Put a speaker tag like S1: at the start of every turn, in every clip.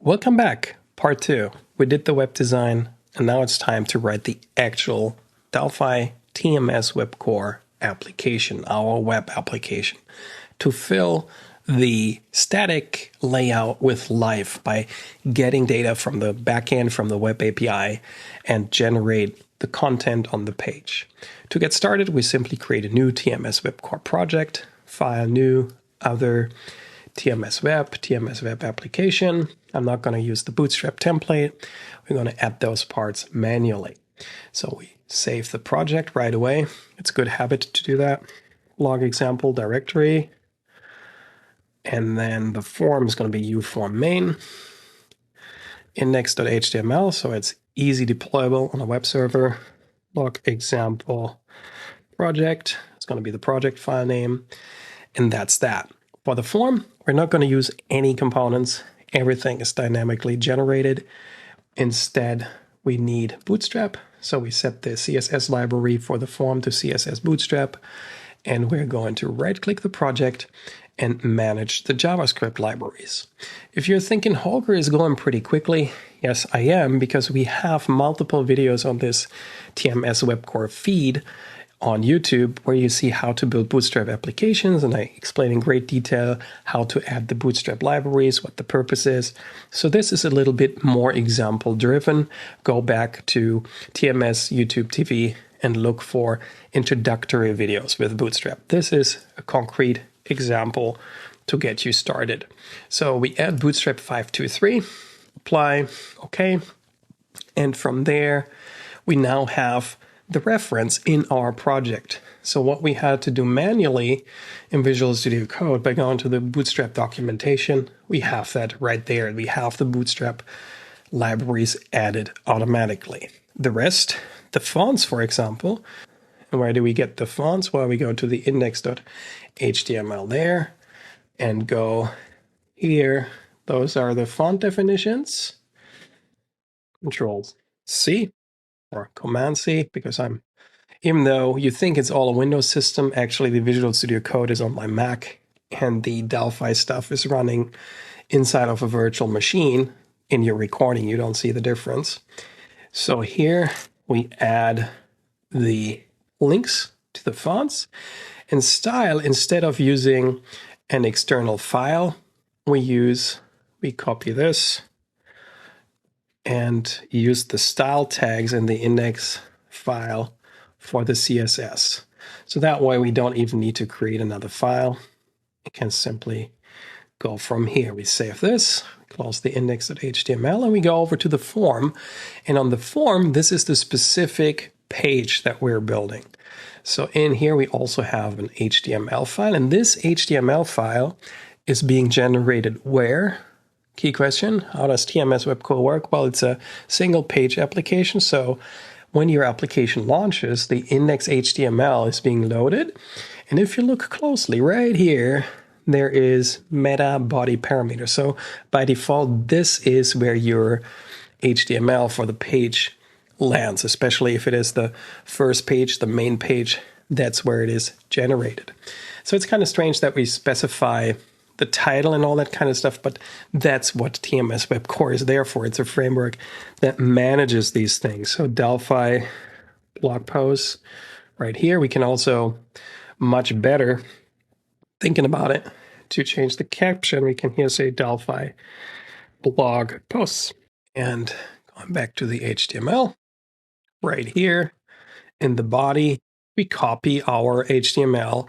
S1: Welcome back, part 2. We did the web design, and now it's time to write the actual Delphi TMS WEB Core application, our web application, to fill the static layout with life by getting data from the backend, from the web API, and generate the content on the page. To get started, we simply create a new TMS WEB Core project, file new, other TMS web application. I'm not going to use the Bootstrap template. We're going to add those parts manually. So we save the project right away. It's a good habit to do that. Log example directory. And then the form is going to be uform main. Index.html, so it's easy deployable on a web server. Log example project. It's going to be the project file name. And that's that. For the form, we're not going to use any components. Everything is dynamically generated. Instead, we need Bootstrap. So we set the CSS library for the form to CSS Bootstrap. And we're going to right-click the project and manage the JavaScript libraries. If you're thinking Holger is going pretty quickly, yes, I am, because we have multiple videos on this TMS WEB Core feed on YouTube where you see how to build Bootstrap applications, and I explain in great detail how to add the Bootstrap libraries, what the purpose is. So this is a little bit more example driven. Go back to TMS YouTube TV and look for introductory videos with Bootstrap. This is a concrete example to get you started. So we add Bootstrap 5.2.3, apply, okay. And from there, we now have the reference in our project. So what we had to do manually in Visual Studio Code by going to the Bootstrap documentation, we have that right there. We have the Bootstrap libraries added automatically. The rest, the fonts, for example, and where do we get the fonts? Well, we go to the index.html there and go here. Those are the font definitions. Control C. Or Command C, because even though you think it's all a Windows system, actually the Visual Studio Code is on my Mac, and the Delphi stuff is running inside of a virtual machine. In your recording, you don't see the difference. So here we add the links to the fonts, and style, instead of using an external file, we copy this and use the style tags in the index file for the CSS. So that way we don't even need to create another file. It can simply go from here. We save this, close the index.html, and we go over to the form. And on the form, this is the specific page that we're building. So in here, we also have an HTML file, and this HTML file is being generated where? Key question, how does TMS WEB Core work? Well, it's a single page application. So when your application launches, the index.html is being loaded. And if you look closely right here, there is meta body parameter. So by default, this is where your HTML for the page lands, especially if it is the first page, the main page, that's where it is generated. So it's kind of strange that we specify the title and all that kind of stuff, but that's what TMS WEB Core is there for. It's a framework that manages these things. So Delphi blog posts right here. We can also, much better, thinking about it, to change the caption, we can here say Delphi blog posts. And going back to the HTML, right here in the body, we copy our HTML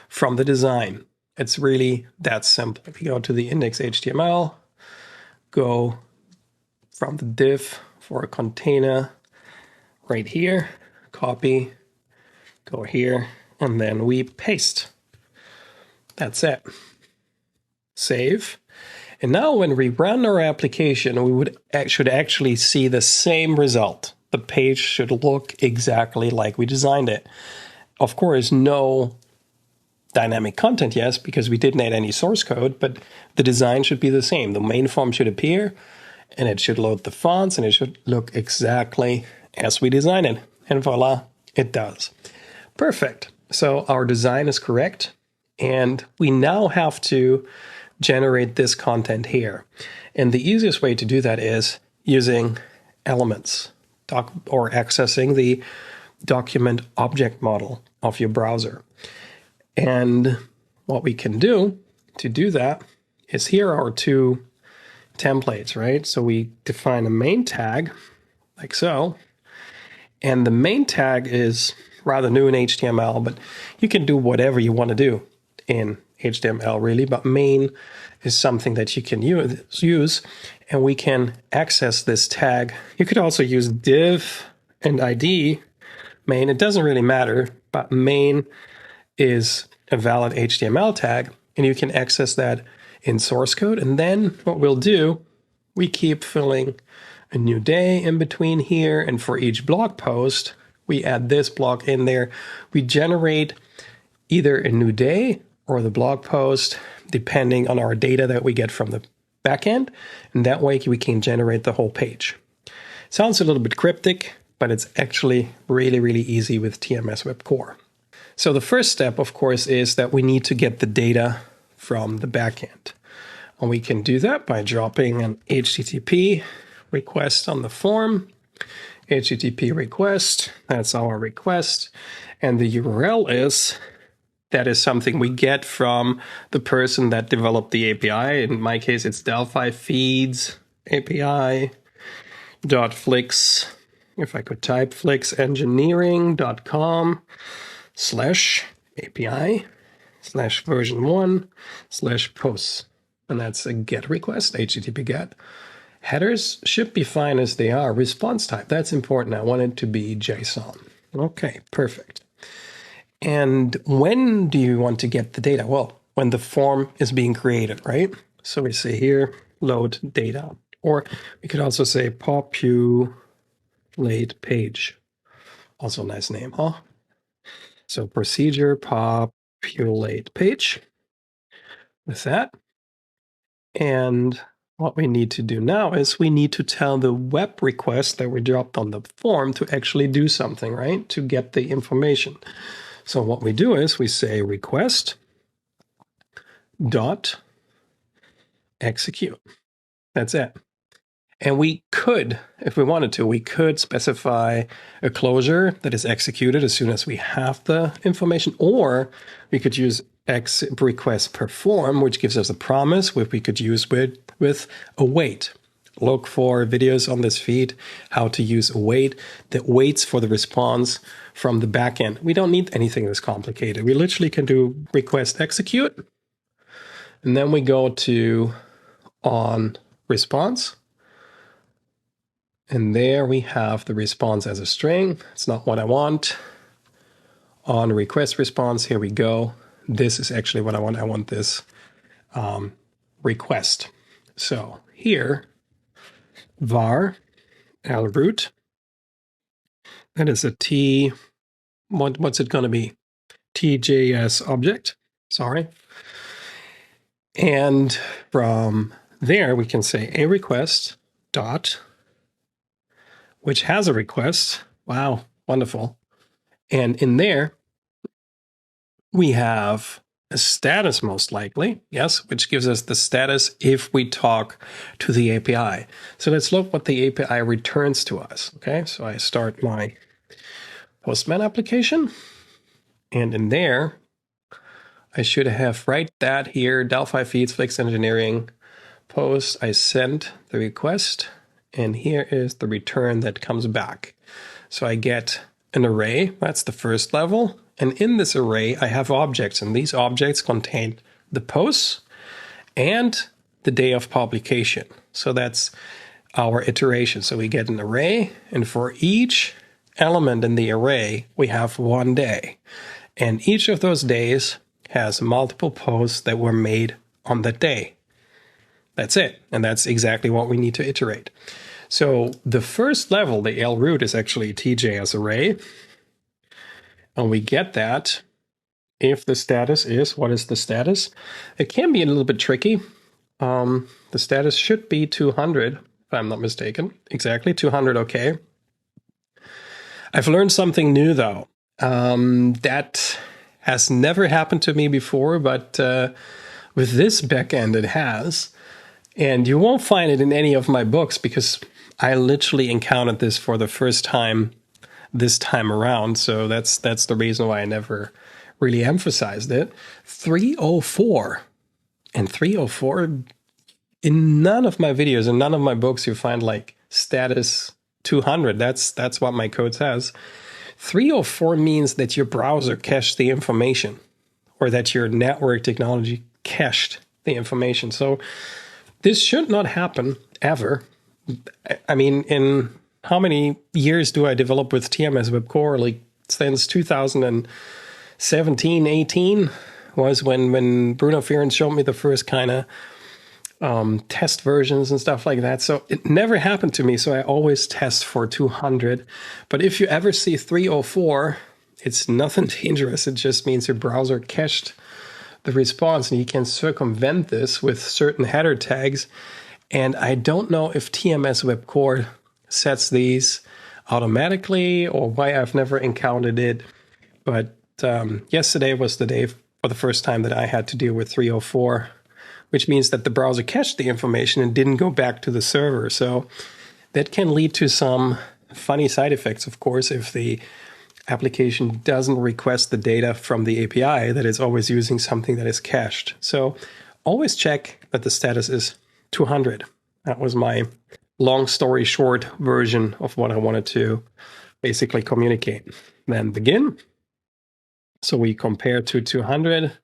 S1: from the design. It's really that simple. If you go to the index.html, go from the div for a container right here, copy, go here, and then we paste. That's it. Save. And now when we run our application, we should actually see the same result. The page should look exactly like we designed it. Of course, no dynamic content, yes, because we didn't add any source code, but the design should be the same. The main form should appear, and it should load the fonts, and it should look exactly as we designed it. And voila, it does. Perfect. So our design is correct, and we now have to generate this content here. And the easiest way to do that is using elements or accessing the document object model of your browser. And what we can do to do that is here are our two templates, right? So we define a main tag like so. And the main tag is rather new in HTML, but you can do whatever you want to do in HTML really, but main is something that you can use, and we can access this tag. You could also use div and ID main. It doesn't really matter, but main is a valid HTML tag, and you can access that in source code. And then what we'll do, we keep filling a new day in between here, and for each blog post, we add this block in there. We generate either a new day or the blog post, depending on our data that we get from the backend, and that way we can generate the whole page. Sounds a little bit cryptic, but it's actually really, really easy with TMS WEB Core. So the first step, of course, is that we need to get the data from the backend. And we can do that by dropping an HTTP request on the form. HTTP request, that's our request. And the URL that is something we get from the person that developed the API. In my case, it's Delphi Feeds API .flix. If I could type flixengineering.com/API/version1/posts. And that's a GET request, HTTP GET. Headers should be fine as they are. Response type, that's important. I want it to be JSON. Okay, perfect. And when do you want to get the data? Well, when the form is being created, right? So we say here, load data. Or we could also say populate page. Also a nice name, huh? So procedure populate page with that. And what we need to do now is we need to tell the web request that we dropped on the form to actually do something, right? To get the information. So what we do is we say request dot execute. That's it. And we could, if we wanted to, we could specify a closure that is executed as soon as we have the information, or we could use request perform, which gives us a promise, which we could use with await. Look for videos on this feed, how to use await that waits for the response from the backend. We don't need anything that's complicated. We literally can do request execute, and then we go to on response. And there we have the response as a string. It's not what I want. On request response, here we go. This is actually what I want. I want this request. So here, var lroot. That is a T. What's it going to be? TJS object. Sorry. And from there, we can say a request dot, which has a request. Wow, wonderful. And in there, we have a status most likely, yes, which gives us the status if we talk to the API. So let's look what the API returns to us. Okay, so I start my Postman application, and in there, I should have right that here, Delphi Feeds, Flix Engineering, post. I sent the request, and here is the return that comes back. So I get an array, that's the first level. And in this array, I have objects, and these objects contain the posts and the day of publication. So that's our iteration. So we get an array, and for each element in the array, we have one day. And each of those days has multiple posts that were made on that day. That's it. And that's exactly what we need to iterate. So the first level, the lroot, is actually TJS array. And we get that if the status is, what is the status? It can be a little bit tricky. The status should be 200, if I'm not mistaken. Exactly, 200, okay. I've learned something new, though. That has never happened to me before, but With this backend, it has. And you won't find it in any of my books because I literally encountered this for the first time this time around. So that's the reason why I never really emphasized it. 304. And 304, in none of my videos, in none of my books, you find like status 200. That's what my code says. 304 means that your browser cached the information, or that your network technology cached the information. So this should not happen ever. I mean, in how many years do I develop with TMS WEB Core? Like since 2017, 18 was when Bruno Fehrens showed me the first kind of test versions and stuff like that. So it never happened to me. So I always test for 200. But if you ever see 304, it's nothing dangerous. It just means your browser cached the response, and you can circumvent this with certain header tags. And I don't know if TMS WEB Core sets these automatically or why I've never encountered it. But yesterday was the day for the first time that I had to deal with 304, which means that the browser cached the information and didn't go back to the server. So that can lead to some funny side effects, of course, if the application doesn't request the data from the API, that it's always using something that is cached. So always check that the status is 200. That was my long story short version of what I wanted to basically communicate. Then begin. So we compare to 200.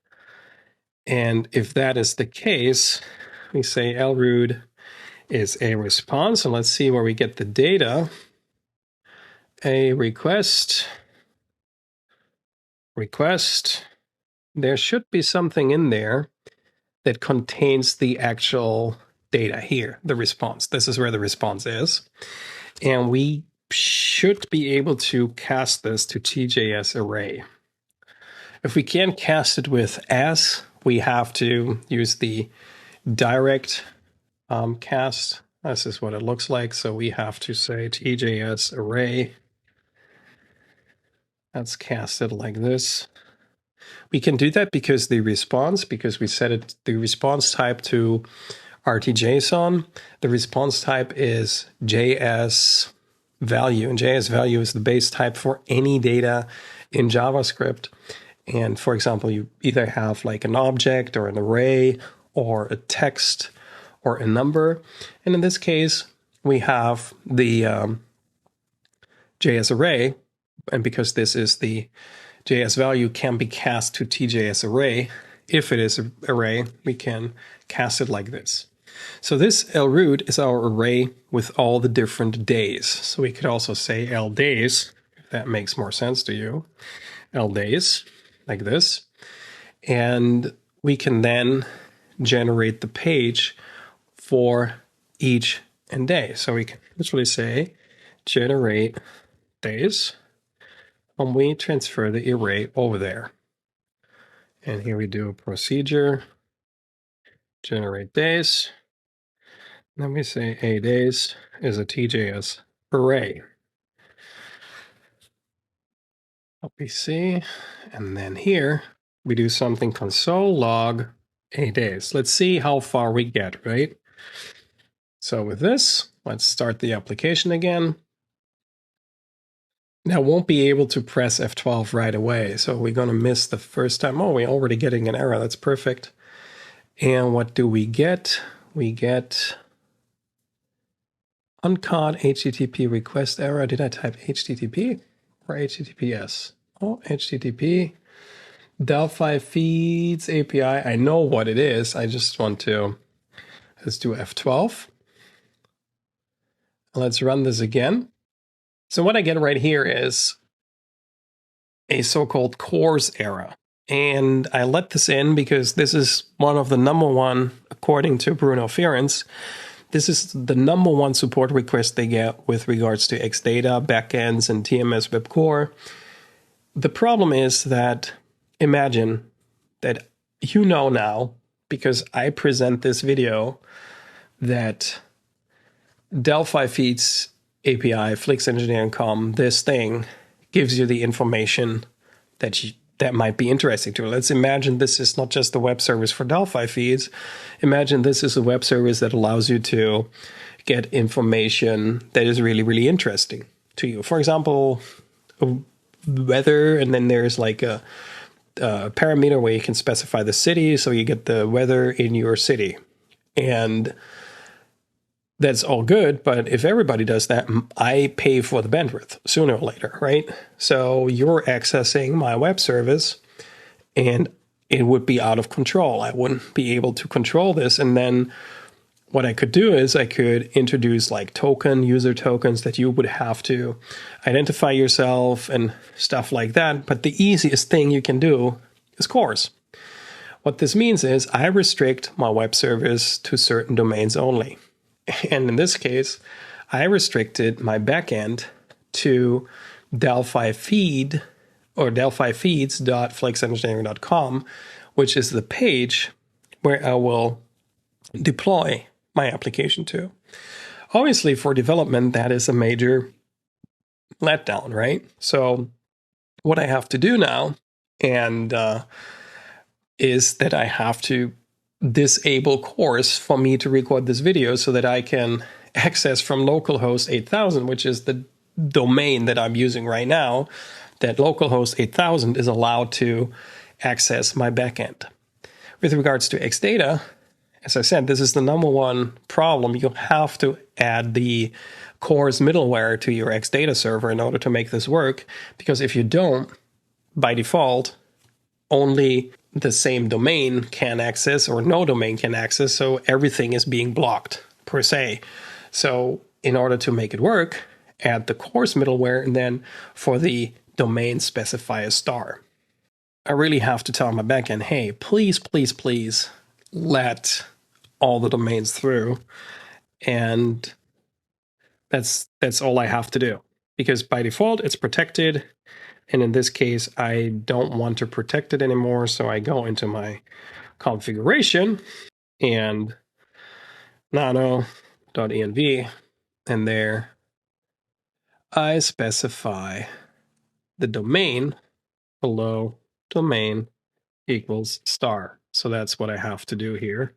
S1: And if that is the case, we say lroot is a response. And let's see where we get the data. A request. There should be something in there that contains the actual data here, the response. This is where the response is. And we should be able to cast this to TJS array. If we can't cast it with as, we have to use the direct cast. This is what it looks like. So we have to say TJS array. Let's cast it like this. We can do that because we set it the response type to RTJSON. The response type is JS value, and JS value is the base type for any data in JavaScript. And for example, you either have like an object or an array or a text or a number. And in this case, we have the JS array. And because this is the JS value can be cast to TJS array. If it is an array, we can cast it like this. So this lroot is our array with all the different days. So we could also say ldays, if that makes more sense to you. Ldays, like this. And we can then generate the page for each and day. So we can literally say generate days. And we transfer the array over there. And here we do a procedure, generate days. Then we say a days is a TJS array. LPC, and then here we do something console log a days. Let's see how far we get, right? So with this, let's start the application again. Now, won't be able to press F12 right away, so we're going to miss the first time. Oh, we're already getting an error. That's perfect. And what do we get? We get uncaught HTTP request error. Did I type HTTP or HTTPS? Oh, HTTP. Delphi feeds API. I know what it is. I just want to, let's do F12. Let's run this again. So what I get right here is a so-called CORS error. And I let this in because this is one of the #1, according to Bruno Fehrens. This is the #1 support request they get with regards to Xdata, backends, and TMS WEB Core. The problem is that, imagine that you know now, because I present this video, that Delphi feeds API, Flix Engineering.com, this thing gives you the information that that might be interesting to you. Let's imagine this is not just a web service for Delphi feeds. Imagine this is a web service that allows you to get information that is really, really interesting to you. For example, weather, and then there's like a parameter where you can specify the city, so you get the weather in your city. And that's all good, but if everybody does that, I pay for the bandwidth sooner or later, right? So you're accessing my web service and it would be out of control. I wouldn't be able to control this. And then what I could do is I could introduce like user tokens that you would have to identify yourself and stuff like that. But the easiest thing you can do is CORS. What this means is I restrict my web service to certain domains only. And in this case, I restricted my backend to Delphi feed or delphifeeds.flexengineering.com, which is the page where I will deploy my application to. Obviously, for development, that is a major letdown, right? So what I have to do now is that I have to disable CORS for me to record this video so that I can access from localhost 8000, which is the domain that I'm using right now, that localhost 8000 is allowed to access my backend. With regards to Xdata, as I said, this is the number one problem. You have to add the CORS middleware to your Xdata server in order to make this work, because if you don't, by default, only the same domain can access or no domain can access, so everything is being blocked per se. So in order to make it work, add the CORS middleware and then for the domain specify a star. I really have to tell my backend, hey, please, please, please let all the domains through. And that's all I have to do, because by default it's protected. And in this case, I don't want to protect it anymore. So I go into my configuration and nano.env, and there I specify the domain below domain equals star. So that's what I have to do here.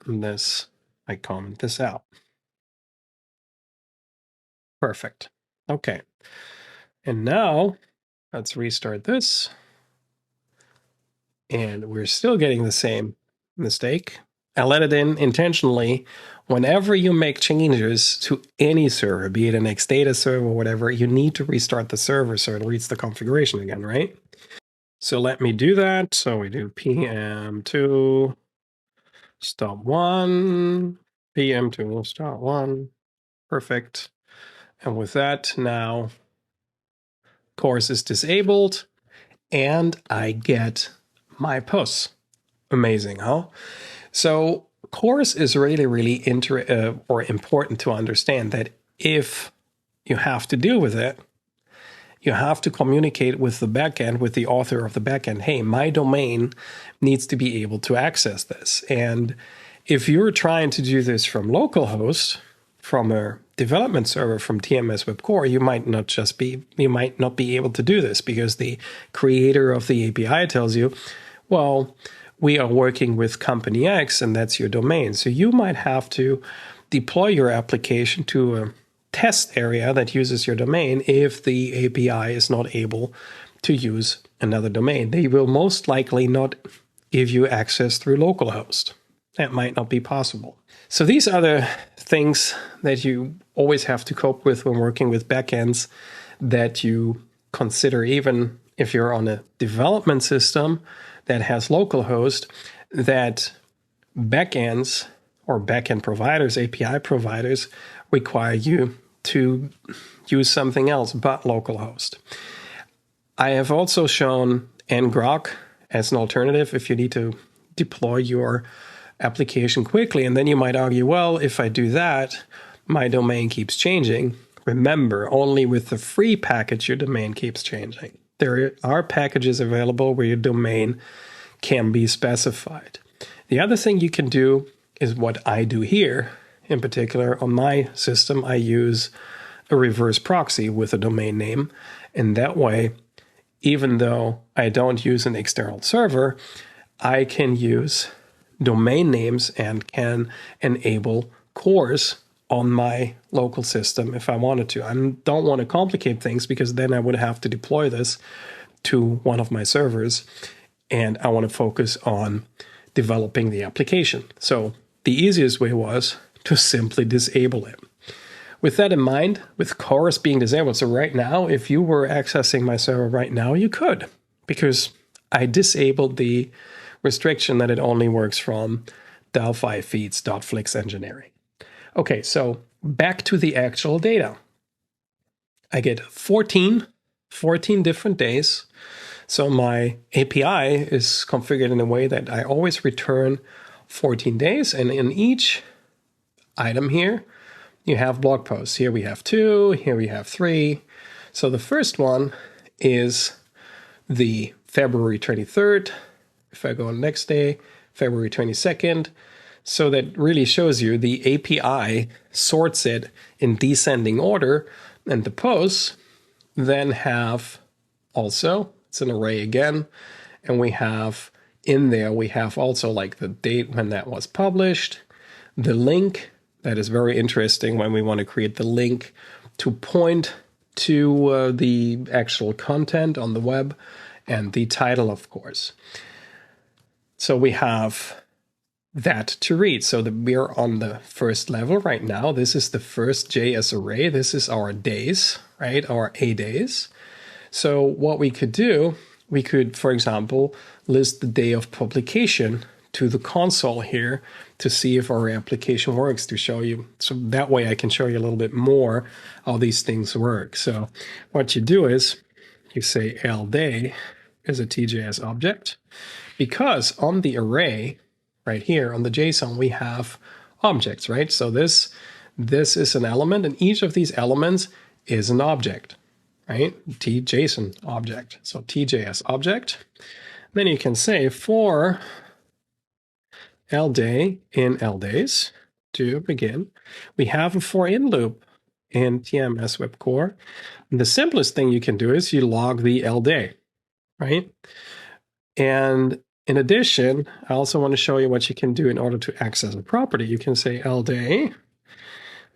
S1: And this, I comment this out. Perfect. Okay. And now let's restart this. And we're still getting the same mistake. I let it in intentionally. Whenever you make changes to any server, be it an Xdata server or whatever, you need to restart the server so it reads the configuration again, right? So let me do that. So we do PM2 stop 1, PM2 start 1. Perfect. And with that, now CORS is disabled and I get my push. Amazing, huh? So CORS is really, really important to understand that if you have to deal with it, you have to communicate with the backend, with the author of the backend. Hey, my domain needs to be able to access this. And if you're trying to do this from localhost, from a development server from TMS WEB Core, you might not be able to do this because the creator of the API tells you, well, we are working with company X and that's your domain. So you might have to deploy your application to a test area that uses your domain if the API is not able to use another domain. They will most likely not give you access through localhost. That might not be possible. So these are the things that you always have to cope with when working with backends that you consider, even if you're on a development system that has localhost, that backends or backend providers, API providers, require you to use something else but localhost. I have also shown ngrok as an alternative if you need to deploy your application quickly. And then you might argue, well, if I do that, my domain keeps changing. Remember, only with the free package, your domain keeps changing. There are packages available where your domain can be specified. The other thing you can do is what I do here. In particular, on my system, I use a reverse proxy with a domain name. And that way, even though I don't use an external server, I can use domain names and can enable cores on my local system if I wanted to. I don't want to complicate things because then I would have to deploy this to one of my servers, and I want to focus on developing the application. So the easiest way was to simply disable it. With that in mind, with cores being disabled, so right now, if you were accessing my server right now, you could, because I disabled the restriction that it only works from Delphi feeds.flix engineering. Okay, so back to the actual data. I get 14 different days. So my API is configured in a way that I always return 14 days. And in each item here, you have blog posts. Here we have 2, here we have 3. So the first one is the February 23rd. If I go on next day, February 22nd. So that really shows you the API sorts it in descending order. And the posts then have also, it's an array again. And we have in there, we have also like the date when that was published, the link. That is very interesting when we want to create the link to point to the actual content on the web, and the title, of course. So we have that to read. So we're on the first level right now. This is the first JS array. This is our days, right? Our A days. So what we could do, we could, for example, list the day of publication to the console here to see if our application works, to show you. So that way I can show you a little bit more how these things work. So what you do is you say lday is a TJS object, because on the array right here on the JSON, we have objects, right? So this is an element, and each of these elements is an object, right? JSON object. So TJS object. Then you can say for lday in ldays to begin, we have a for in loop in TMS WEB Core. And the simplest thing you can do is you log the lday, right? And in addition, I also want to show you what you can do in order to access a property. You can say lday,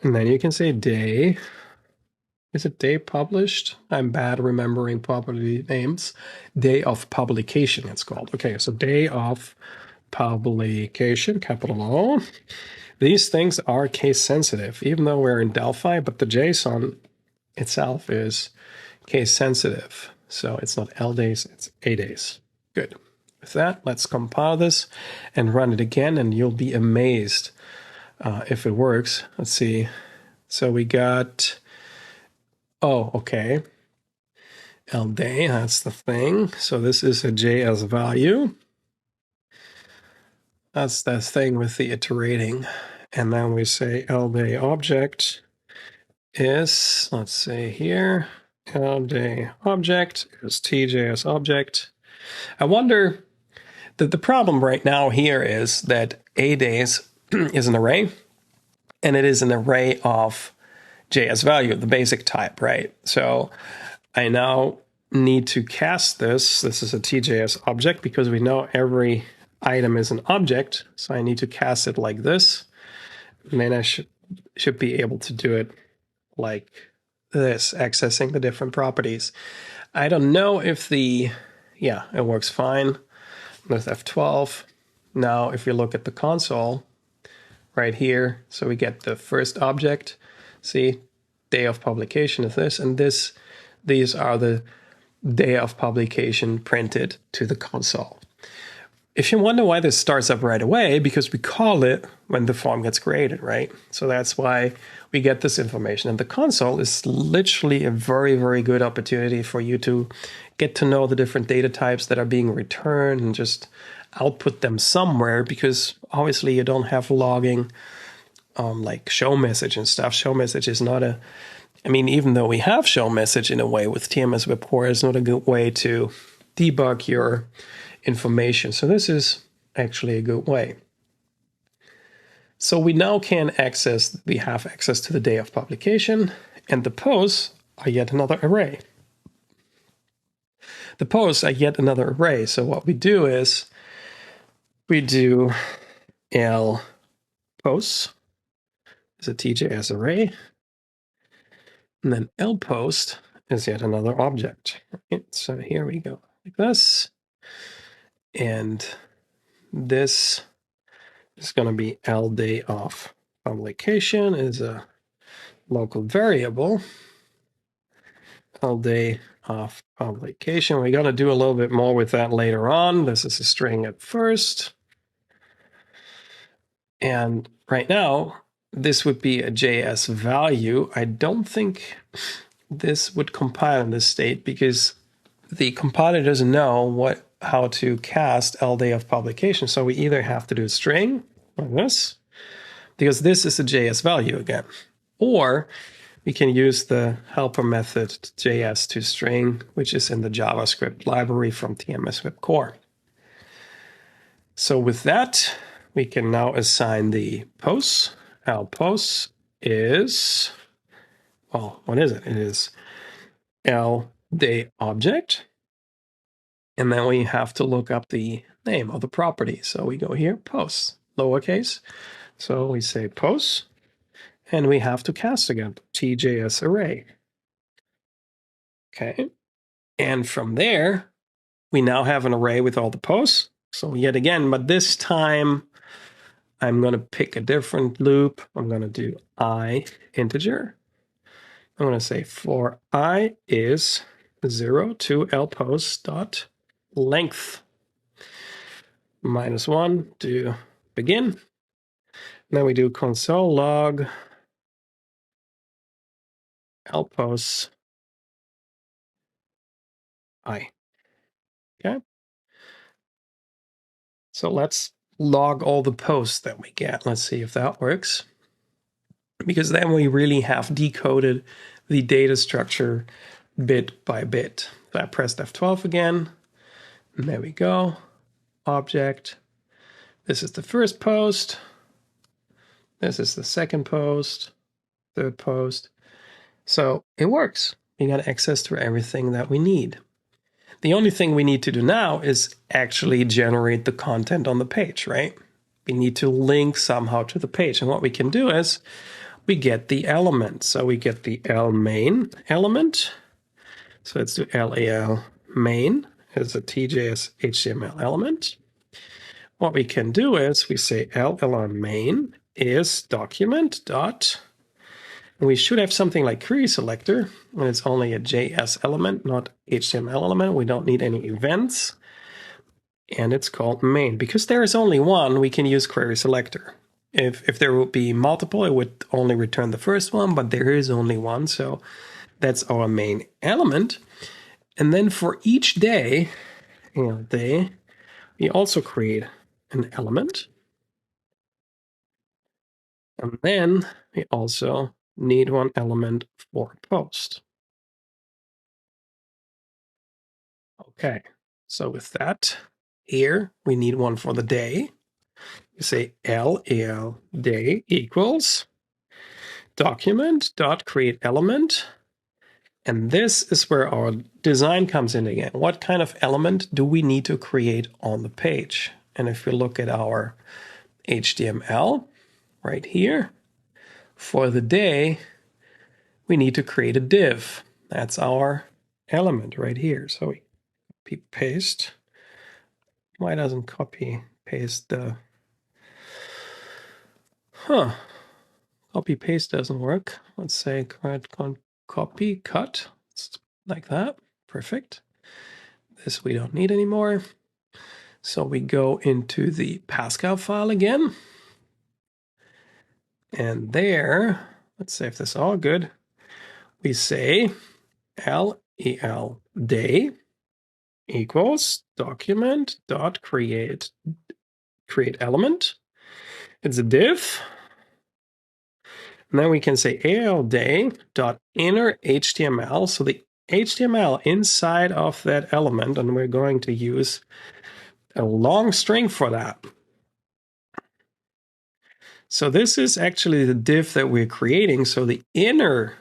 S1: and then you can say day. Is it day published? I'm bad remembering property names. Day of publication, it's called. Okay, so day of publication, capital O. These things are case sensitive, even though we're in Delphi, but the JSON itself is case sensitive. So it's not ldays, it's A days. Good. With that, let's compile this and run it again, and you'll be amazed if it works. Let's see. So we got, oh, okay. lday, that's the thing. So this is a JS value. That's the thing with the iterating. And then we say lday object is, let's say here, lday object is TJS object. I wonder that the problem right now here is that A days is an array, and it is an array of JS value, the basic type, right? So I now need to cast this. This is a TJS object because we know every item is an object. So I need to cast it like this. And then I should be able to do it like this, accessing the different properties. I don't know if the, yeah, it works fine with F12. Now, if you look at the console right here, so we get the first object. See, day of publication is this, and this. These are the day of publication printed to the console. If you wonder why this starts up right away, because we call it when the form gets created, right? So that's why we get this information. And the console is literally a very, very good opportunity for you to get to know the different data types that are being returned and just output them somewhere, because obviously you don't have logging like show message and stuff. Show message is not a, I mean, even though we have show message in a way with TMS WEB Core, it's not a good way to debug your information. So this is actually a good way. So we now can access, we have access to the day of publication, and the posts are yet another array. the posts are yet another array. So what we do is we do L posts is a TJS array, and then L post is yet another object. Right? So here we go like this, and this is going to be L day of publication is a local variable. L day of publication. We're going to do a little bit more with that later on. This is a string at first. And right now, this would be a JS value. I don't think this would compile in this state because the compiler doesn't know how to cast L day of publication. So we either have to do a string like this, because this is a JS value again, or we can use the helper method JS to string, which is in the JavaScript library from TMS WEB Core. So with that, we can now assign the posts. Our posts is, well, what is it? It is L day object. And then we have to look up the name of the property. So we go here, posts, lowercase. So we say posts, and we have to cast again, TJS array. Okay. And from there, we now have an array with all the posts. So yet again, but this time I'm going to pick a different loop. I'm going to do I integer. I'm going to say for I is 0 to L post dot length -1 to begin. Then we do console log L posts I. Okay. So let's log all the posts that we get. Let's see if that works. Because then we really have decoded the data structure bit by bit. So I pressed F12 again. And there we go. Object. This is the first post. This is the second post. Third post. So it works. We got access to everything that we need. The only thing we need to do now is actually generate the content on the page, right? We need to link somehow to the page. And what we can do is we get the element. So we get the L main element. So let's do LAL main as a TJS HTML element. What we can do is we say LL main is document dot. And we should have something like query selector when it's only a JS element, not HTML element. We don't need any events. And it's called main. Because there is only one, we can use query selector. If there would be multiple, it would only return the first one, but there is only one. So that's our main element. And then for each day, we also create an element. And then we also need one element for post. Okay, so with that, here we need one for the day. You say LL day equals document dot create element. And this is where our design comes in again. What kind of element do we need to create on the page? And if we look at our HTML right here, for the day, we need to create a div. That's our element right here. So we copy paste. Why doesn't copy paste the... Copy paste doesn't work. Let's say copy cut. It's like that. Perfect. This we don't need anymore. So we go into the Pascal file again. And there, let's say if this is all good, we say LEL day equals document dot create element. It's a div. And then we can say AL day dot inner HTML. So the HTML inside of that element, and we're going to use a long string for that. So this is actually the div that we're creating. So the inner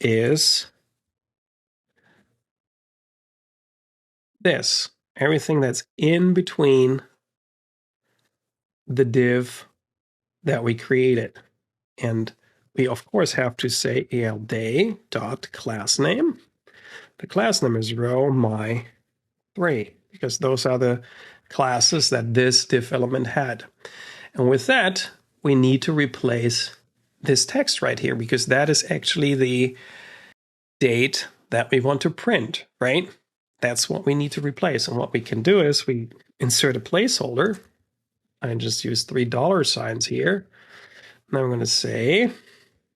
S1: is this, everything that's in between the div that we created. And we, of course, have to say alday.className. The class name is row my3, because those are the classes that this div element had. And with that, we need to replace this text right here, because that is actually the date that we want to print, right? That's what we need to replace. And what we can do is we insert a placeholder. I just use $3 here. And I'm going to say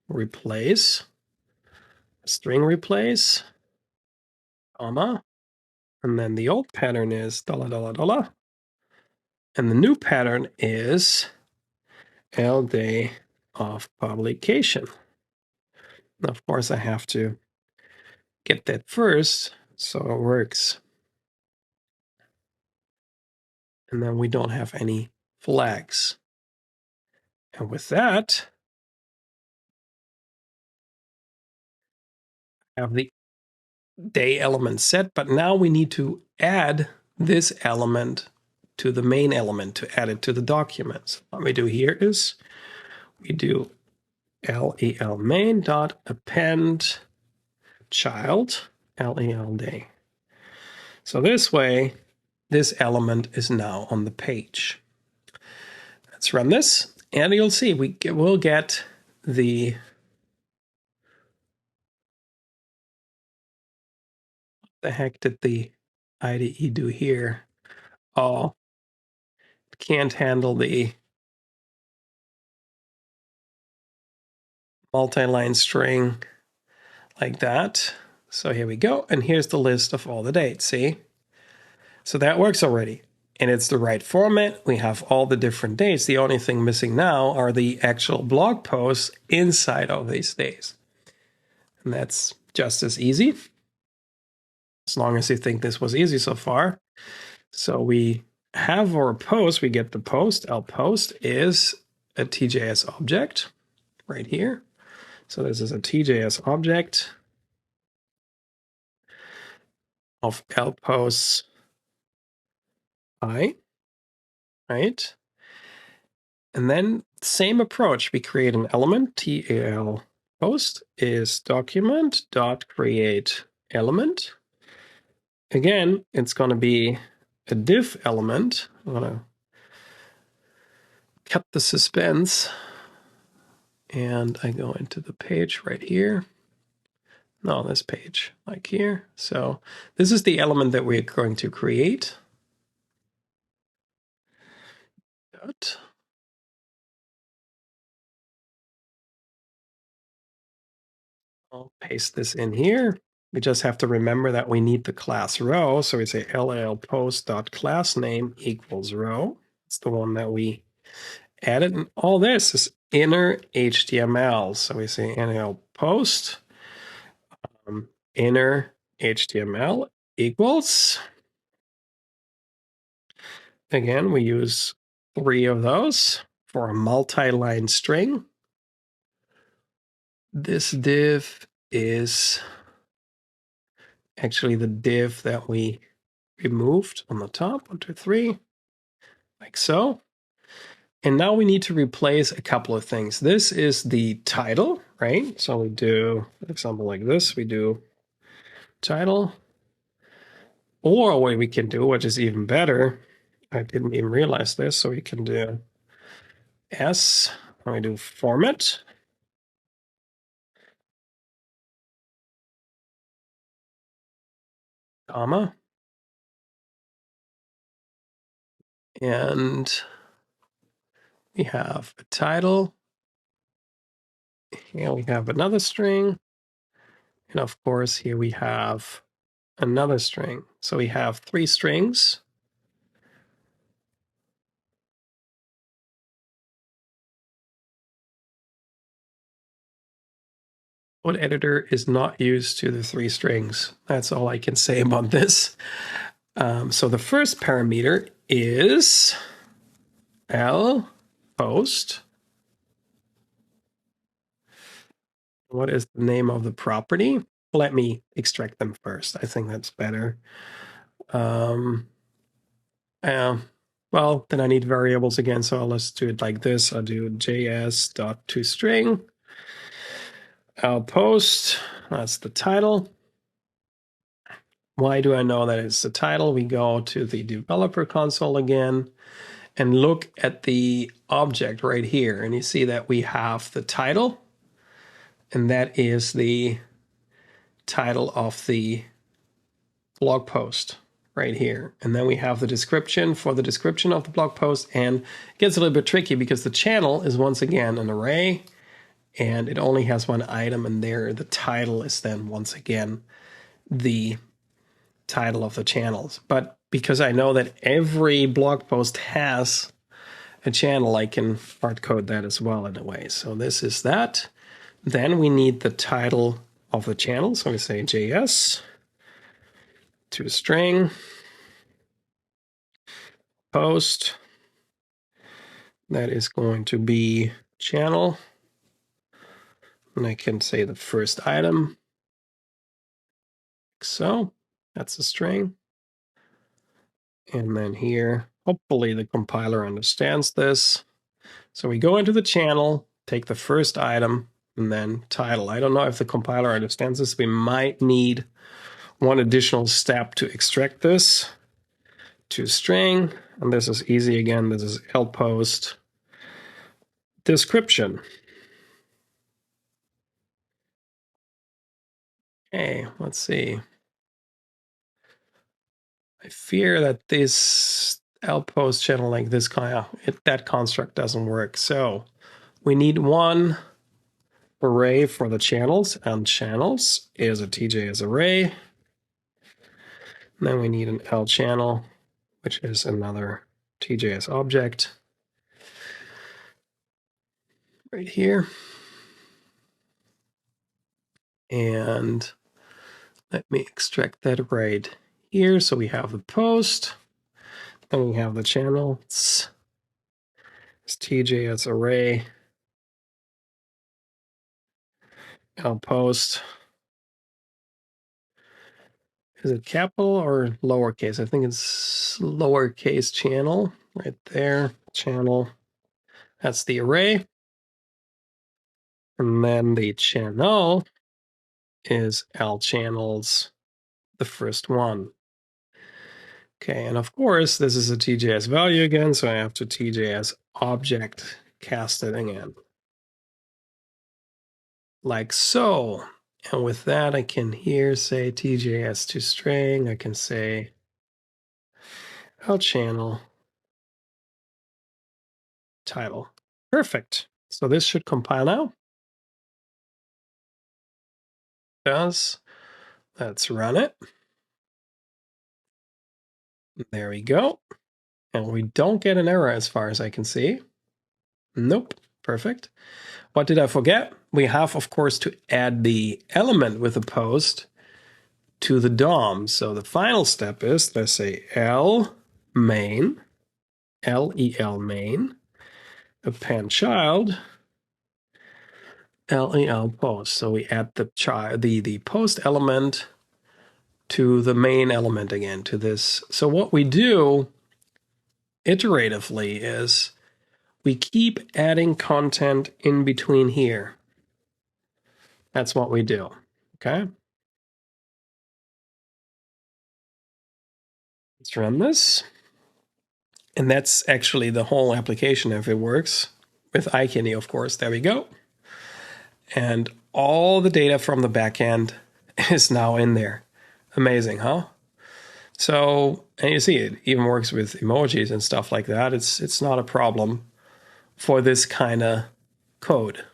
S1: replace, string replace, comma, and then the old pattern is $, and the new pattern is day of publication. Now, of course, I have to get that first so it works. And then we don't have any flags. And with that, I have the day element set, but now we need to add this element to the main element to add it to the documents. What we do here is we do lel main.append child lel day. So this way, this element is now on the page. Let's run this, and you'll see we'll get the heck did the IDE do here? Oh, it can't handle the multi-line string like that. So here we go, and here's the list of all the dates, see? So that works already, and it's the right format. We have all the different dates. The only thing missing now are the actual blog posts inside of these days. And that's just as easy, as long as you think this was easy so far. So we have our post, we get the post. Our post is a TJS object right here. So this is a TJS object of lposts I, right? And then same approach, we create an element, TAL post is document.create element. Again, it's going to be a div element. I'm going to cut the suspense, and I go into the page right here. No, this page, like here. So this is the element that we're going to create. I'll paste this in here. We just have to remember that we need the class row. So we say llpost.className equals row. It's the one that we added. And all this is inner HTML. So we say nlpost inner HTML equals. Again, we use 3 of those for a multi-line string. This div is actually the div that we removed on the top, 1, 2, 3, like so. And now we need to replace a couple of things. This is the title, right? So we do, for example, like this, we do title. Or what we can do, which is even better, I didn't even realize this, so we can do S, and we do format. Comma. And we have a title. Here we have another string. And of course, here we have another string. So we have 3 strings. Code editor is not used to the 3 strings. That's all I can say about this. So the first parameter is lpost. What is the name of the property? Let me extract them first. I think that's better. Well, then I need variables again. So let's do it like this. I'll do js.toString. I'll post. That's the title. Why do I know that it's the title? We go to the developer console again and look at the object right here. And you see that we have the title. And that is the title of the blog post right here. And then we have the description for the description of the blog post. And it gets a little bit tricky because the channel is once again an array and it only has one item, and there the title is then once again the title of the channels. But because I know that every blog post has a channel, I can hard code that as well in a way. So this is that. Then we need the title of the channel. So we say JS toString post. That is going to be channel. And I can say the first item. So that's a string. And then here, hopefully the compiler understands this. So we go into the channel, take the first item, and then title. I don't know if the compiler understands this. We might need one additional step to extract this to string. And this is easy again. This is lpost description. Okay, let's see. I fear that this lpost channel like this kind of, that construct doesn't work. So we need one array for the channels, and channels is a TJS array. And then we need an L channel, which is another TJS object right here. And let me extract that right here. So we have the post, then we have the channels. It's TJS array, L post. Is it capital or lowercase? I think it's lowercase channel right there. Channel. That's the array. And then the channel is L channels, the first one. Okay, and of course, this is a TJS value again, so I have to TJS object cast it again. Like so. And with that, I can here say TJS to string. I can say L channel title. Perfect. So this should compile now. It does. Let's run it. There we go. And we don't get an error as far as I can see. Nope. Perfect. What did I forget? We have, of course, to add the element with the post to the DOM. So the final step is, let's say L main, L-E-L main, append child, L-E-L post. So we add the child, the post element to the main element again, to this. So what we do iteratively is we keep adding content in between here. That's what we do, okay? Let's run this. And that's actually the whole application if it works. With iKidney, of course. There we go. And all the data from the backend is now in there. Amazing, huh? So, and you see it even works with emojis and stuff like that. It's not a problem for this kind of code.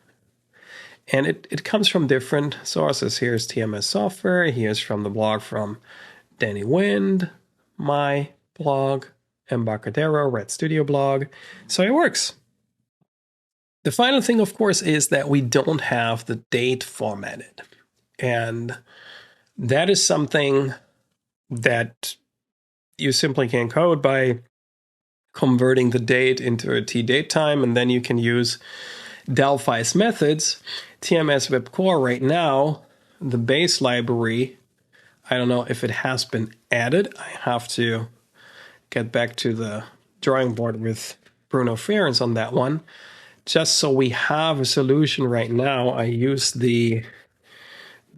S1: And it comes from different sources. Here's TMS Software. Here's from the blog from Danny Wind, my blog, Embarcadero, Red Studio blog. So it works. The final thing, of course, is that we don't have the date formatted. And that is something that you simply can code by converting the date into a tDateTime, and then you can use Delphi's methods. TMS WEB Core right now, the base library, I don't know if it has been added. I have to get back to the drawing board with Bruno Ferens on that one. Just so we have a solution right now, I use the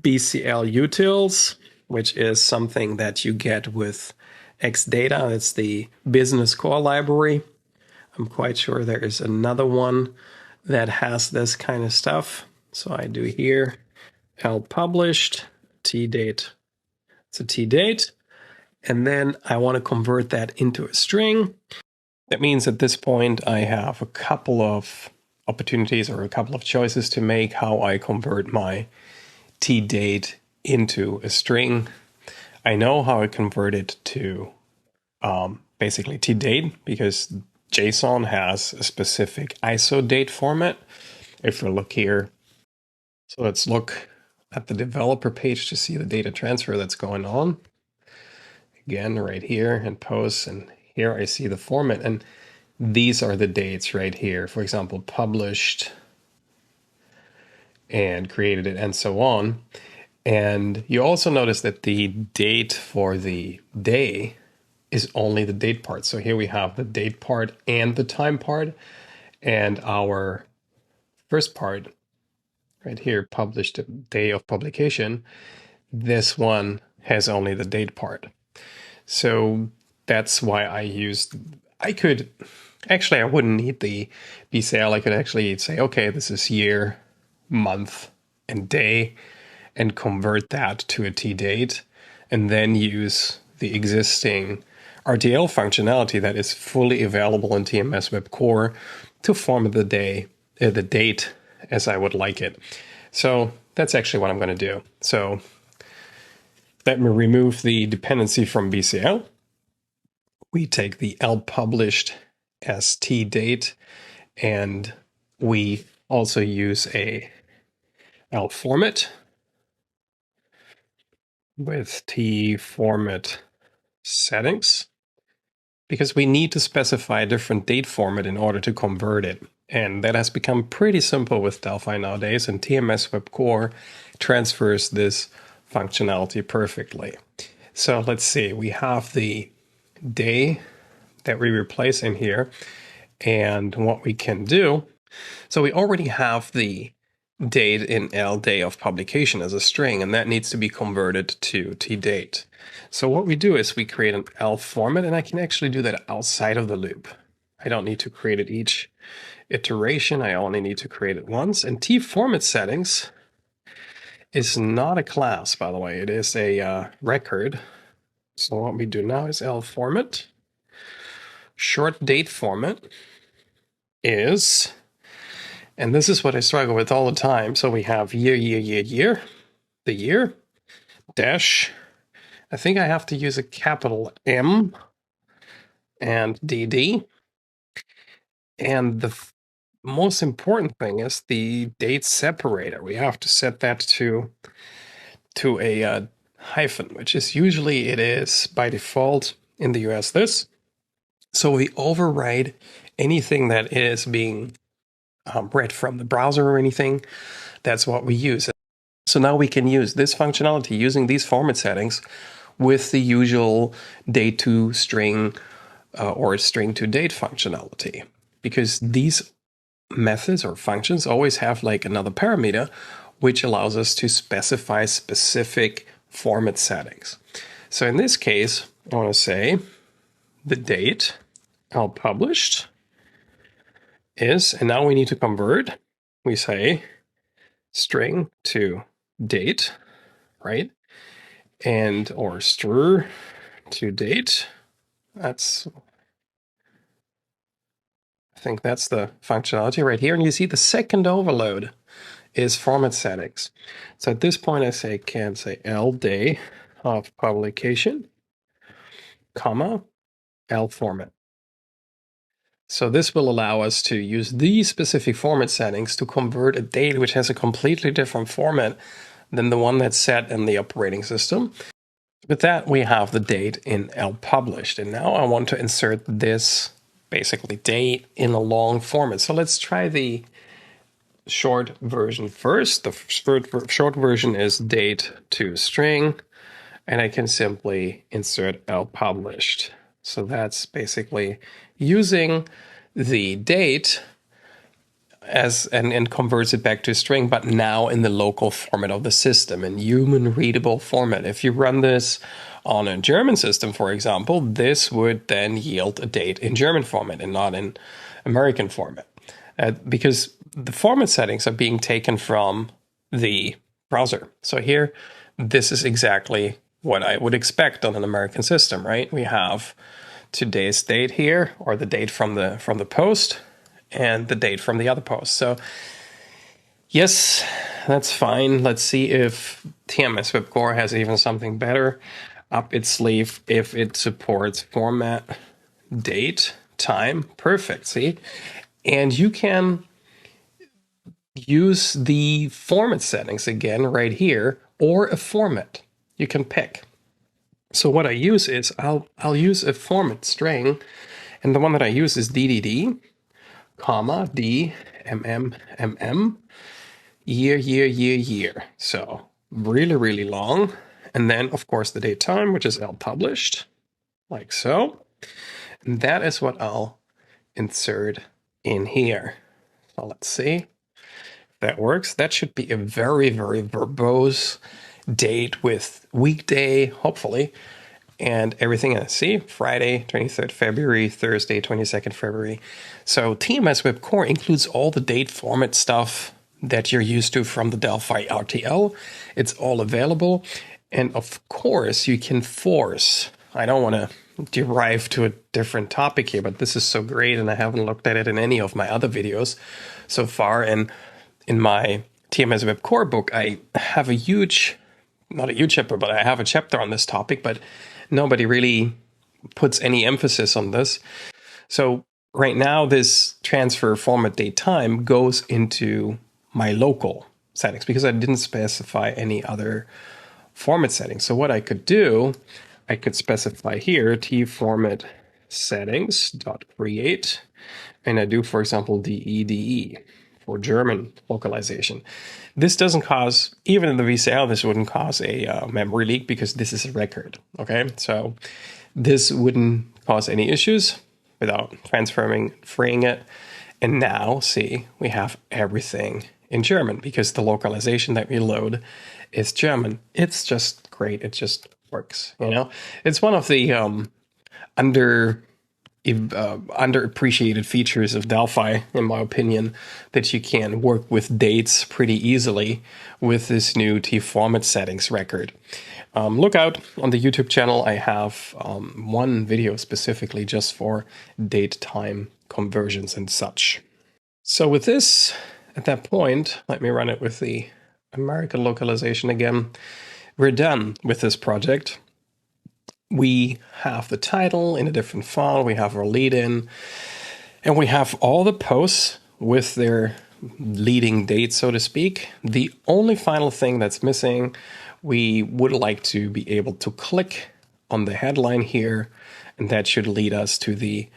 S1: BCL utils, which is something that you get with Xdata. It's the business core library. I'm quite sure there is another one that has this kind of stuff. So I do here published tdate. It's a tdate. And then I want to convert that into a string. That means at this point I have a couple of opportunities or a couple of choices to make how I convert my tdate into a string. I know how I convert it to basically tdate because JSON has a specific ISO date format. If we look here, so let's look at the developer page to see the data transfer that's going on. Again, right here in posts, and here I see the format, and these are the dates right here. For example, published and created it and so on. And you also notice that the date for the day is only the date part. So here we have the date part and the time part, and our first part right here, published day of publication, this one has only the date part. So that's why I wouldn't need the BCL. I could actually say, okay, this is year, month, and day, and convert that to a tdate, and then use the existing RTL functionality that is fully available in TMS WEB Core to format the date as I would like it. So that's actually what I'm going to do. So let me remove the dependency from BCL. We take the published as tdate, and we also use a format with tformat settings, because we need to specify a different date format in order to convert it. And that has become pretty simple with Delphi nowadays, and TMS WEB Core transfers this functionality perfectly. So let's see, we have the day that we replace in here, and what we can do. So we already have the date in day of publication as a string, and that needs to be converted to tdate. So what we do is we create an format, and I can actually do that outside of the loop. I don't need to create it each iteration. I only need to create it once. And tformat settings is not a class, by the way. It is a record. So what we do now is format. Short date format is, and this is what I struggle with all the time. So we have year, the year, dash. I think I have to use a capital M and DD. And the most important thing is the date separator. We have to set that to a hyphen, which is usually, it is by default in the US this. So we override anything that is being read from the browser or anything. That's what we use. So now we can use this functionality using these format settings with the usual date to string or string to date functionality, because these methods or functions always have like another parameter which allows us to specify specific format settings. So in this case, I want to say the date published is, and now we need to convert. We say string to date, right? And or str to date. I think that's the functionality right here. And you see the second overload is format settings. So at this point, I can say day of publication, comma, format. So this will allow us to use these specific format settings to convert a date which has a completely different format than the one that's set in the operating system. With that, we have the date in published. And now I want to insert this basically date in a long format. So let's try the short version first. The short version is date to string, and I can simply insert L published. So that's basically using the date as and converts it back to a string, but now in the local format of the system, in human readable format. If you run this on a German system, for example, this would then yield a date in German format and not in American format, because the format settings are being taken from the browser. So here, this is exactly what I would expect on an American system, right? We have today's date here, or the date from the post, and the date from the other post. So yes, that's fine. Let's see if TMS WEB Core has even something better up its sleeve, if it supports format, date, time. Perfect, see? And you can use the format settings again right here, or a format you can pick. So what I use is I'll use a format string, and the one that I use is DDD, comma, D, MM, year. So really, really long. And then, of course, the date time, which is L published, like so. And that is what I'll insert in here. So let's see if that works. That should be a very, very verbose date with weekday, hopefully, and everything. I see Friday, 23rd February, Thursday, 22nd February. So TMS WEB Core includes all the date format stuff that you're used to from the Delphi RTL. It's all available. And of course, you can force. I don't want to derive to a different topic here, but this is so great, and I haven't looked at it in any of my other videos so far. And in my TMS WEB Core book, I have a huge, not a huge chapter, but I have a chapter on this topic, but nobody really puts any emphasis on this. So right now, this transfer format date time goes into my local settings because I didn't specify any other format settings. So what I could do, I could specify here tformat settings.create, and I do, for example, DEDE for German localization. This doesn't cause, even in the VCL, this wouldn't cause a memory leak because this is a record, okay? So this wouldn't cause any issues without transferring, freeing it. And now, see, we have everything in German because the localization that we load is German. It's just great. It just works, you know? It's one of the underappreciated features of Delphi, in my opinion, that you can work with dates pretty easily with this new tformat settings record. Look out on the YouTube channel. I have one video specifically just for date time conversions and such. So with this, at that point, let me run it with the American localization again. We're done with this project. We have the title in a different file, we have our lead-in, and we have all the posts with their leading date, so to speak. The only final thing that's missing, we would like to be able to click on the headline here, and that should lead us to the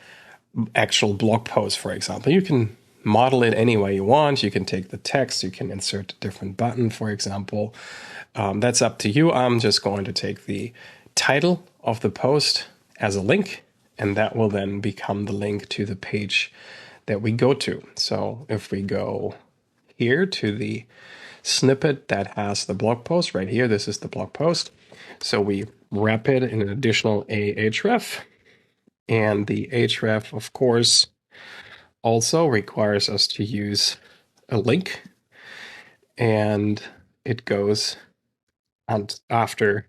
S1: actual blog post, for example. You can model it any way you want. You can take the text, you can insert a different button, for example. That's up to you. I'm just going to take the title of the post as a link, and that will then become the link to the page that we go to. So if we go here to the snippet that has the blog post right here, this is the blog post. So we wrap it in an additional ahref, and the href, of course, also requires us to use a link, and it goes and after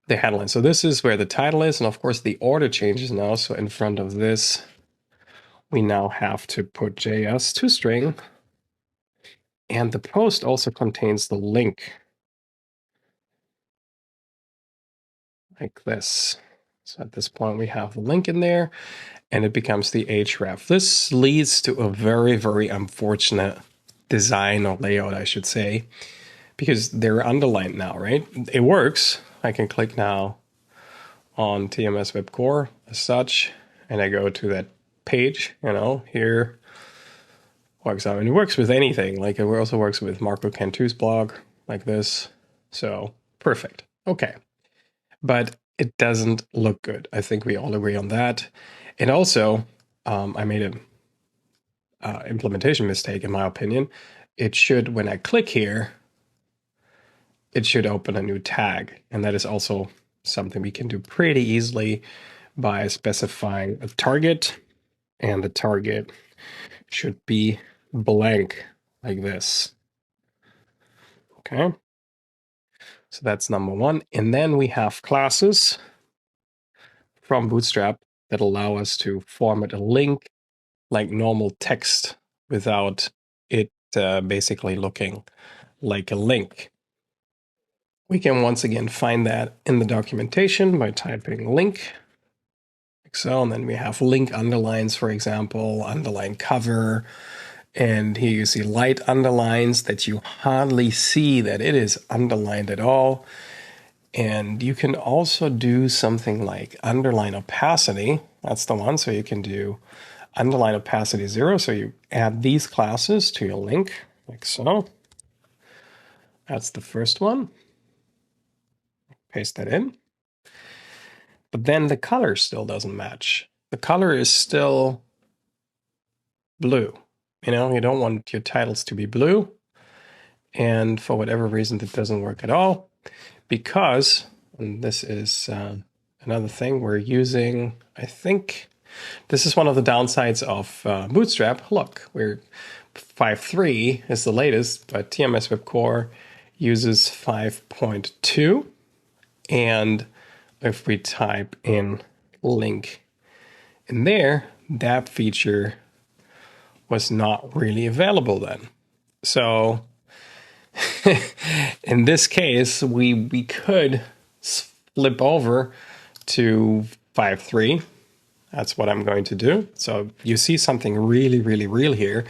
S1: the headline. So this is where the title is, and of course the order changes now. So in front of this, we now have to put JS to string, and the post also contains the link, like this. So at this point, we have the link in there, and it becomes the href. This leads to a very, very unfortunate design or layout, I should say, because they're underlined now, right? It works. I can click now on TMS WEB Core as such, and I go to that page, you know, here. Works out, and it works with anything. Like, it also works with Marco Cantu's blog, like this. So perfect. Okay. but it doesn't look good. I think we all agree on that. And also, I made an implementation mistake, in my opinion. It should, when I click here, it should open a new tag. And that is also something we can do pretty easily by specifying a target. And the target should be blank, like this. Okay. So that's number one. And then we have classes from Bootstrap that allow us to format a link like normal text without it basically looking like a link. We can once again find that in the documentation by typing link, like so, and then we have link underlines, for example, underline cover, and here you see light underlines that you hardly see that it is underlined at all. And you can also do something like underline opacity. That's the one. So you can do underline opacity 0. So you add these classes to your link, like so. That's the first one. Paste that in. But then the color still doesn't match. The color is still blue. You know, you don't want your titles to be blue. And for whatever reason, that doesn't work at all. Because, and this is another thing we're using, I think this is one of the downsides of Bootstrap. Look, we're 5.3 is the latest, but TMS WEB Core uses 5.2. And if we type in link in there, that feature was not really available then. So in this case, we could flip over to 5.3. That's what I'm going to do. So you see something really, really real here,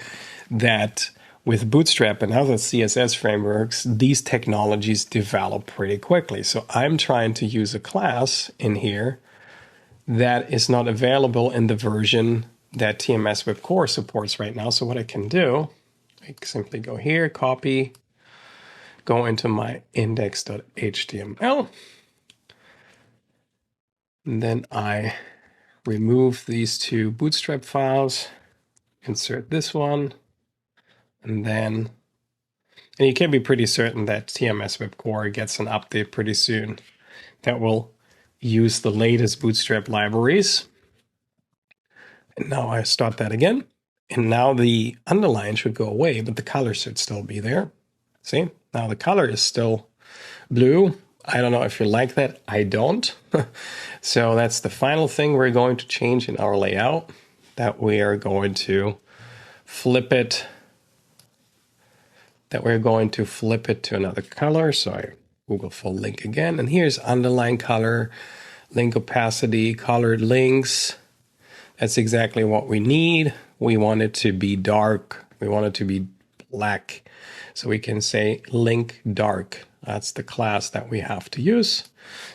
S1: that with Bootstrap and other CSS frameworks, these technologies develop pretty quickly. So I'm trying to use a class in here that is not available in the version that TMS WEB Core supports right now. So what I can do, I simply go here, copy, go into my index.html, and then I remove these two Bootstrap files, insert this one, and you can be pretty certain that TMS WEB Core gets an update pretty soon that will use the latest Bootstrap libraries. And now I start that again. And now the underline should go away, but the color should still be there. See, now the color is still blue. I don't know if you like that. I don't. So that's the final thing we're going to change in our layout, that we are going to flip it, to another color. So I Google for link again, and here's underline color, link opacity, colored links. That's exactly what we need. We want it to be dark. We want it to be black. So we can say link dark. That's the class that we have to use.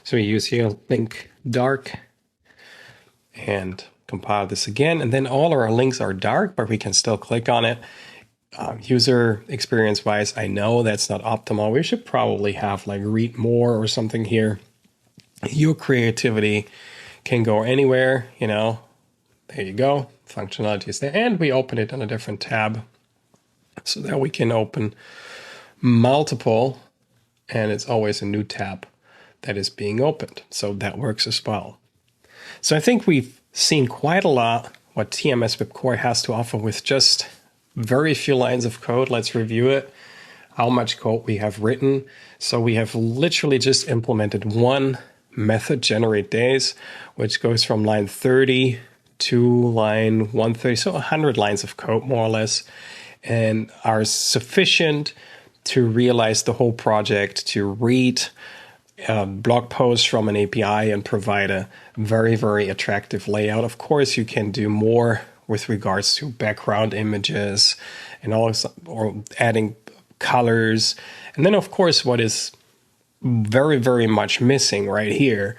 S1: So we use here link dark and compile this again. And then all our links are dark, but we can still click on it. User experience wise, I know that's not optimal. We should probably have like read more or something here. Your creativity can go anywhere, you know. There you go. Functionality is there. And we open it on a different tab so that we can open multiple, and it's always a new tab that is being opened. So that works as well. So I think we've seen quite a lot what TMS WEB Core has to offer with just very few lines of code. Let's review it, how much code we have written. So we have literally just implemented one method, generate days, which goes from line 30 to line 130, so 100 lines of code more or less, and are sufficient to realize the whole project, to read blog posts from an API and provide a very, very attractive layout. Of course, you can do more with regards to background images and also or adding colors. And then, of course, what is very, very much missing right here,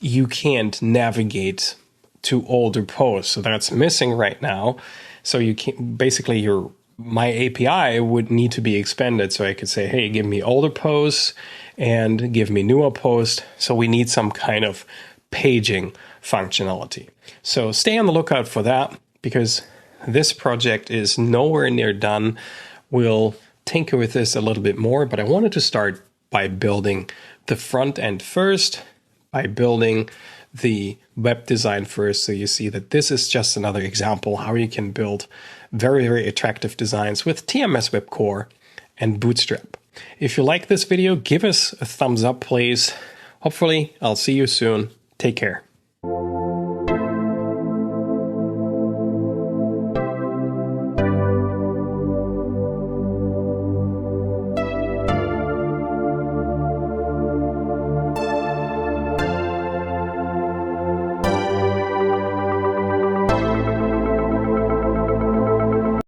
S1: you can't navigate to older posts. So that's missing right now. So you can basically your my API would need to be expanded. So I could say, hey, give me older posts and give me newer posts. So we need some kind of paging functionality. So stay on the lookout for that, because this project is nowhere near done. We'll tinker with this a little bit more, but I wanted to start by building the front end first, by building the web design first. So you see that this is just another example how you can build very, very attractive designs with TMS WEB Core and Bootstrap. If you like this video, give us a thumbs up, please. Hopefully, I'll see you soon. Take care.